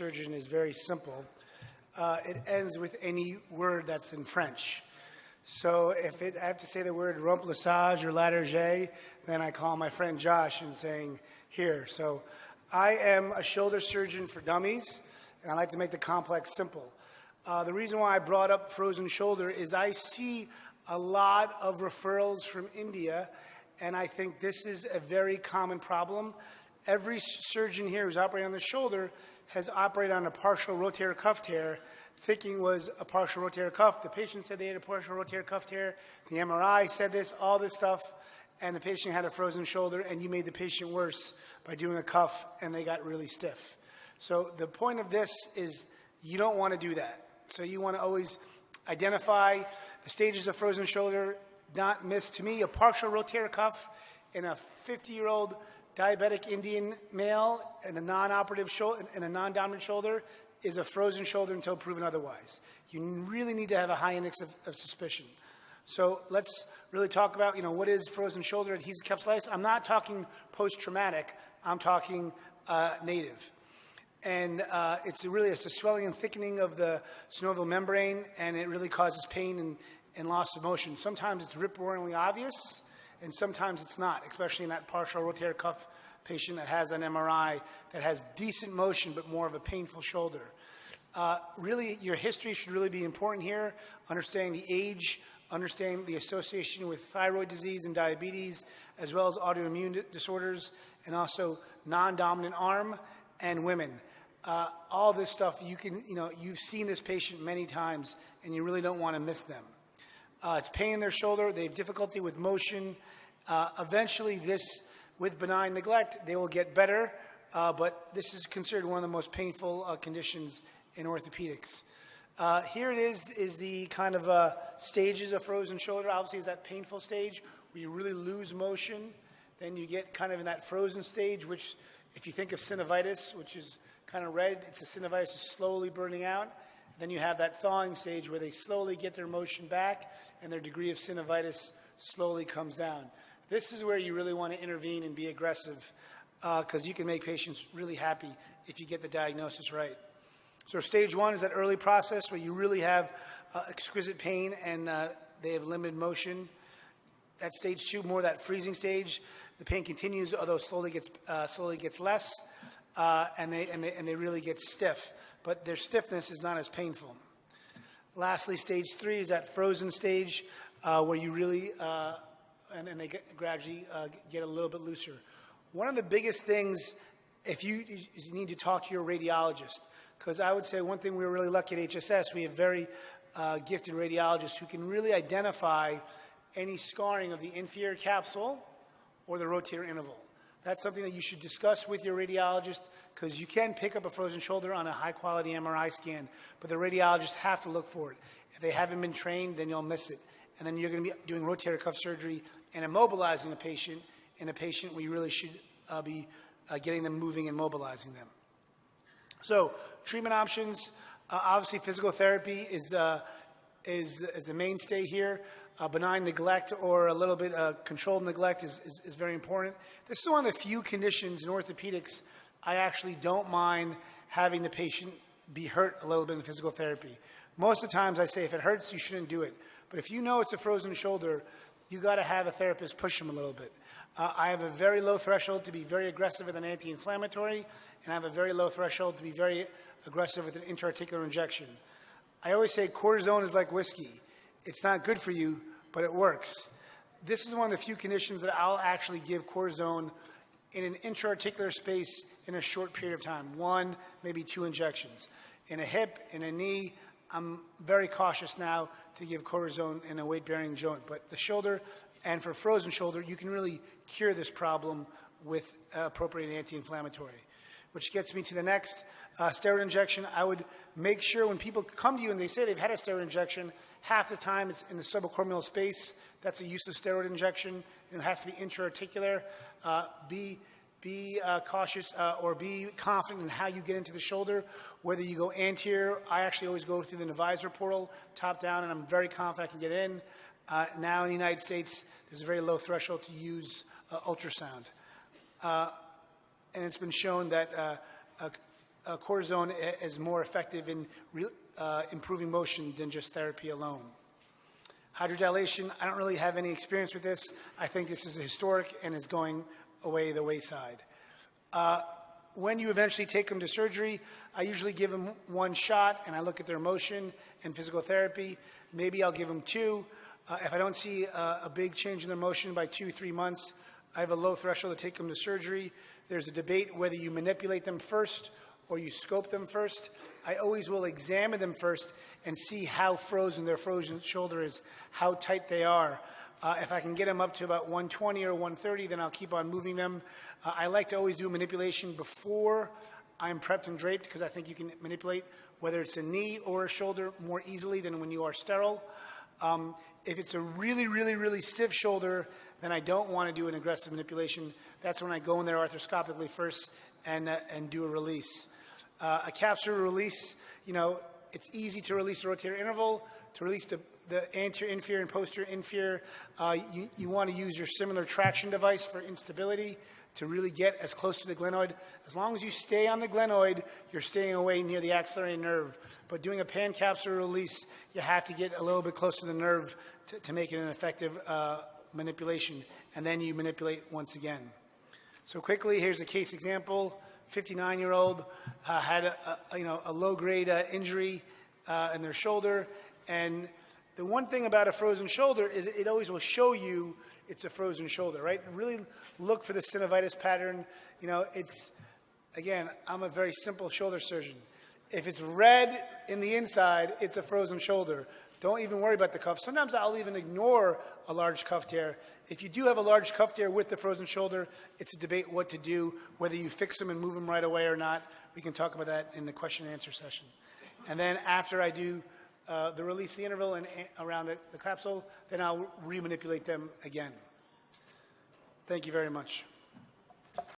surgeon is very simple. It ends with any word that's in French. So if I have to say the word remplissage or laterge, then I call my friend Josh and saying, here. So I am a shoulder surgeon for dummies, and I like to make the complex simple. The reason why I brought up frozen shoulder is I see a lot of referrals from India, and I think this is a very common problem. Every surgeon here who's operating on the shoulder has operated on a partial rotator cuff tear, thinking was a partial rotator cuff. The patient said they had a partial rotator cuff tear. The MRI said this, all this stuff, and the patient had a frozen shoulder, and you made the patient worse by doing a cuff, and they got really stiff. So the point of this is you don't want to do that. So you want to always identify the stages of frozen shoulder, not miss, to me, a partial rotator cuff in a 50-year-old diabetic Indian male and a non-operative shoulder and a non-dominant shoulder is a frozen shoulder until proven otherwise. You really need to have a high index of suspicion. So let's really talk about, what is frozen shoulder adhesive capsulitis. I'm not talking post-traumatic. I'm talking native. And it's a swelling and thickening of the synovial membrane, and it really causes pain and loss of motion. Sometimes it's rip-roaringly obvious, and sometimes it's not, especially in that partial rotator cuff patient that has an MRI that has decent motion but more of a painful shoulder. Really, your history should really be important here, understanding the age, understanding the association with thyroid disease and diabetes, as well as autoimmune disorders, and also non-dominant arm and women. All this stuff, you've seen this patient many times, and you really don't want to miss them. It's pain in their shoulder. They have difficulty with motion. Eventually, with benign neglect, they will get better, but this is considered one of the most painful conditions in orthopedics. Here it is the kind of stages of frozen shoulder. Obviously, it's that painful stage where you really lose motion. Then you get kind of in that frozen stage, which, if you think of synovitis, which is kind of red, it's a synovitis is slowly burning out. Then you have that thawing stage where they slowly get their motion back and their degree of synovitis slowly comes down. This is where you really want to intervene and be aggressive because you can make patients really happy if you get the diagnosis right. So stage one is that early process where you really have exquisite pain and they have limited motion. That stage two, more that freezing stage. The pain continues, although slowly gets less, and they really get stiff. But their stiffness is not as painful. Lastly, stage three is that frozen stage where you really, and they gradually get a little bit looser. One of the biggest things, is you need to talk to your radiologist, because I would say one thing we're really lucky at HSS, we have very gifted radiologists who can really identify any scarring of the inferior capsule or the rotator interval. That's something that you should discuss with your radiologist because you can pick up a frozen shoulder on a high-quality MRI scan, but the radiologists have to look for it. If they haven't been trained, then you'll miss it. And then you're going to be doing rotator cuff surgery and immobilizing a patient where you really should be getting them moving and mobilizing them. So treatment options, obviously physical therapy is a mainstay here. Benign neglect or a little bit controlled neglect is very important. This is one of the few conditions in orthopedics I actually don't mind having the patient be hurt a little bit in physical therapy. Most of the times I say if it hurts, you shouldn't do it. But if you know it's a frozen shoulder, you got to have a therapist push them a little bit. I have a very low threshold to be very aggressive with an anti-inflammatory, and I have a very low threshold to be very aggressive with an intra-articular injection. I always say cortisone is like whiskey. It's not good for you, but it works. This is one of the few conditions that I'll actually give cortisone in an intra-articular space in a short period of time, 1, maybe 2 injections. In a hip, in a knee, I'm very cautious now to give cortisone in a weight-bearing joint. But the shoulder, and for frozen shoulder, you can really cure this problem with appropriate anti-inflammatory. Which gets me to the next steroid injection. I would make sure when people come to you and they say they've had a steroid injection, half the time it's in the subacromial space. That's a useless steroid injection. It has to be intra-articular. Be cautious or be confident in how you get into the shoulder, whether you go anterior. I actually always go through the Navisor portal, top down, and I'm very confident I can get in. Now in the United States, there's a very low threshold to use ultrasound. And it's been shown that cortisone is more effective in improving motion than just therapy alone. Hydrodilation, I don't really have any experience with this. I think this is historic and is going away the wayside. When you eventually take them to surgery, I usually give them one shot and I look at their motion and physical therapy. Maybe I'll give them two. If I don't see a big change in their motion by 2-3 months, I have a low threshold to take them to surgery. There's a debate whether you manipulate them first or you scope them first. I always will examine them first and see how frozen their frozen shoulder is, how tight they are. If I can get them up to about 120 or 130, then I'll keep on moving them. I like to always do manipulation before I'm prepped and draped because I think you can manipulate whether it's a knee or a shoulder more easily than when you are sterile. If it's a really, really, really stiff shoulder, then I don't want to do an aggressive manipulation. That's when I go in there arthroscopically first and do a release. A capsular release, it's easy to release the rotator interval. To release the anterior inferior and posterior inferior, you want to use your similar traction device for instability to really get as close to the glenoid. As long as you stay on the glenoid, you're staying away near the axillary nerve. But doing a pan-capsular release, you have to get a little bit close to the nerve to make it an effective manipulation, and then you manipulate once again. So quickly, here's a case example. 59-year-old had a low-grade injury in their shoulder, and the one thing about a frozen shoulder is it always will show you it's a frozen shoulder, right? Really look for the synovitis pattern. Again, I'm a very simple shoulder surgeon. If it's red in the inside, it's a frozen shoulder. Don't even worry about the cuff. Sometimes I'll even ignore a large cuff tear. If you do have a large cuff tear with the frozen shoulder, it's a debate what to do, whether you fix them and move them right away or not. We can talk about that in the question and answer session. And then after I do the release the interval and around the capsule, then I'll remanipulate them again. Thank you very much.